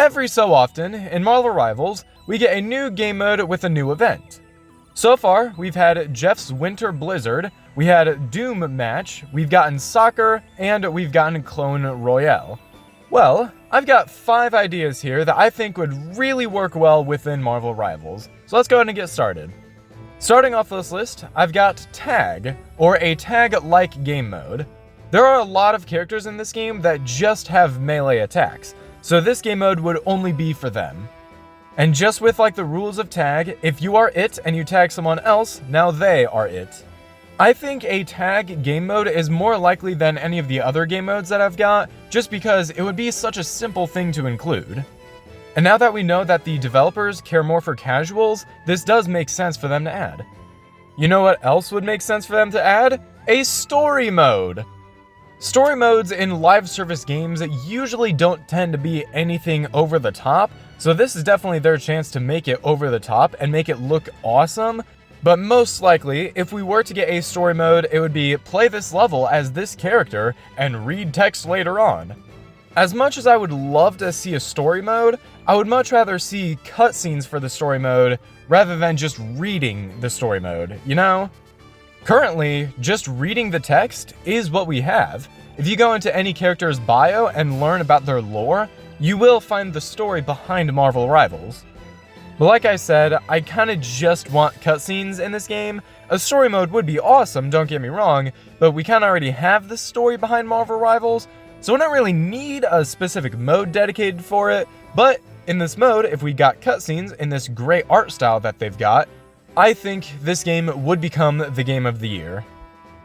Every so often, in Marvel Rivals, we get a new game mode with a new event. So far, we've had Jeff's Winter Blizzard, we had Doom Match, we've gotten Soccer, and we've gotten Clone Royale. Well, I've got 5 ideas here that I think would really work well within Marvel Rivals, so let's go ahead and get started. Starting off this list, I've got Tag, or a tag-like game mode. There are a lot of characters in this game that just have melee attacks, so this game mode would only be for them. And just with like the rules of tag, if you are it and you tag someone else, now they are it. I think a tag game mode is more likely than any of the other game modes that I've got, just because it would be such a simple thing to include. And now that we know that the developers care more for casuals, this does make sense for them to add. You know what else would make sense for them to add? A story mode! Story modes in live service games usually don't tend to be anything over the top, so this is definitely their chance to make it over the top and make it look awesome. But most likely, if we were to get a story mode, it would be play this level as this character and read text later on. As much as I would love to see a story mode, I would much rather see cutscenes for the story mode rather than just reading the story mode, you know? Currently, just reading the text is what we have. If you go into any character's bio and learn about their lore, you will find the story behind Marvel Rivals. But like I said, I kinda just want cutscenes in this game. A story mode would be awesome, don't get me wrong, but we kinda already have the story behind Marvel Rivals, so we don't really need a specific mode dedicated for it, but in this mode, if we got cutscenes in this great art style that they've got, I think this game would become the game of the year.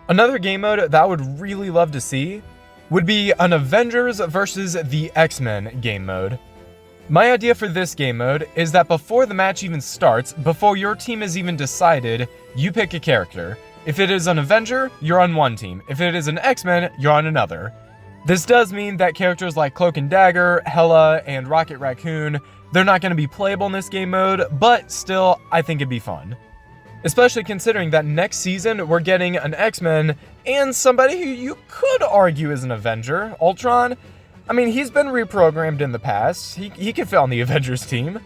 Another game mode that I would really love to see would be an Avengers versus the X-Men game mode. My idea for this game mode is that before the match even starts, before your team is even decided, you pick a character. If it is an Avenger, you're on one team. If it is an X-Men, you're on another. This does mean that characters like Cloak and Dagger, Hela, and Rocket Raccoon, they're not going to be playable in this game mode, but still, I think it'd be fun. Especially considering that next season, we're getting an X-Men and somebody who you could argue is an Avenger, Ultron. I mean, he's been reprogrammed in the past. He could fit on the Avengers team.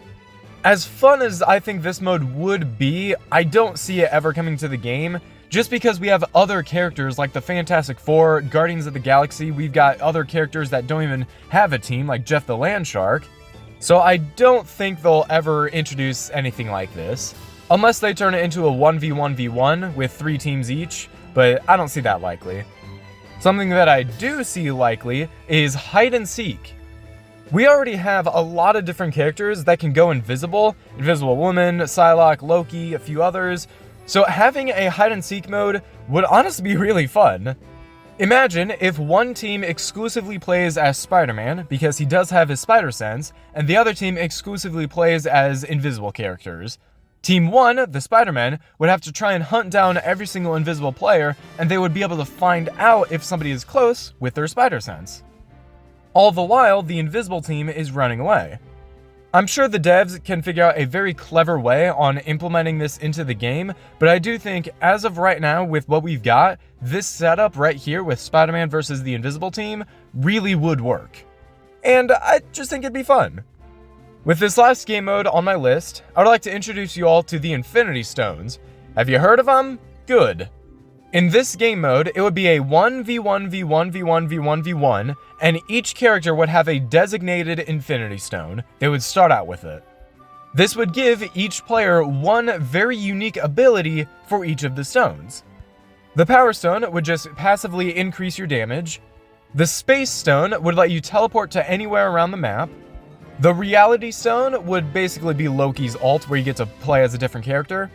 As fun as I think this mode would be, I don't see it ever coming to the game, just because we have other characters like the Fantastic Four, Guardians of the Galaxy. We've got other characters that don't even have a team, like Jeff the Land Shark. So I don't think they'll ever introduce anything like this, unless they turn it into a 1v1v1 with 3 teams each, but I don't see that likely. Something that I do see likely is hide and seek. We already have a lot of different characters that can go invisible. Invisible Woman, Psylocke, Loki, a few others. So having a hide and seek mode would honestly be really fun. Imagine if one team exclusively plays as Spider-Man, because he does have his spider sense, and the other team exclusively plays as invisible characters. Team 1, the Spider-Men, would have to try and hunt down every single invisible player, and they would be able to find out if somebody is close with their spider sense. All the while, the invisible team is running away. I'm sure the devs can figure out a very clever way on implementing this into the game, but I do think, as of right now, with what we've got, this setup right here with Spider-Man versus the invisible team really would work. And I just think it'd be fun. With this last game mode on my list, I would like to introduce you all to the Infinity Stones. Have you heard of them? Good. In this game mode, it would be a 1v1v1v1v1v1, and each character would have a designated Infinity Stone. They would start out with it. This would give each player one very unique ability for each of the stones. The Power Stone would just passively increase your damage. The Space Stone would let you teleport to anywhere around the map. The Reality Stone would basically be Loki's ult, where you get to play as a different character.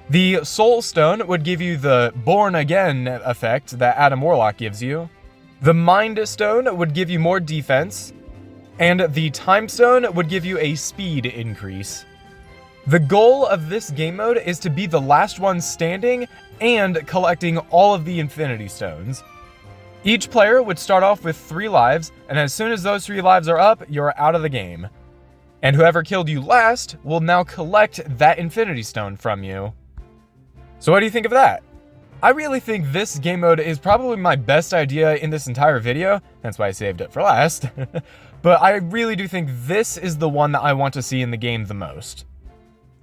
The Soul Stone would give you the Born Again effect that Adam Warlock gives you. The Mind Stone would give you more defense. And the Time Stone would give you a speed increase. The goal of this game mode is to be the last one standing and collecting all of the Infinity Stones. Each player would start off with 3 lives, and as soon as those 3 lives are up, you're out of the game. And whoever killed you last will now collect that Infinity Stone from you. So what do you think of that? I really think this game mode is probably my best idea in this entire video, that's why I saved it for last. but I really do think this is the one that I want to see in the game the most.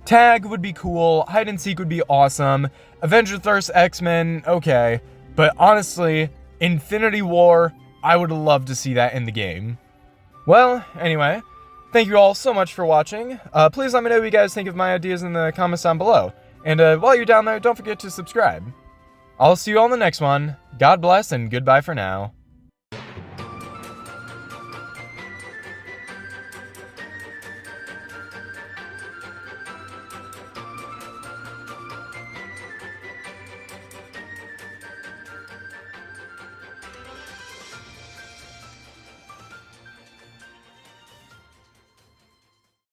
Tag would be cool, hide and seek would be awesome, Avengers vs. X-Men, okay, but honestly, Infinity War, I would love to see that in the game. Well, anyway, thank you all so much for watching. Please let me know what you guys think of my ideas in the comments down below. And while you're down there, don't forget to subscribe. I'll see you all in the next one. God bless and goodbye for now.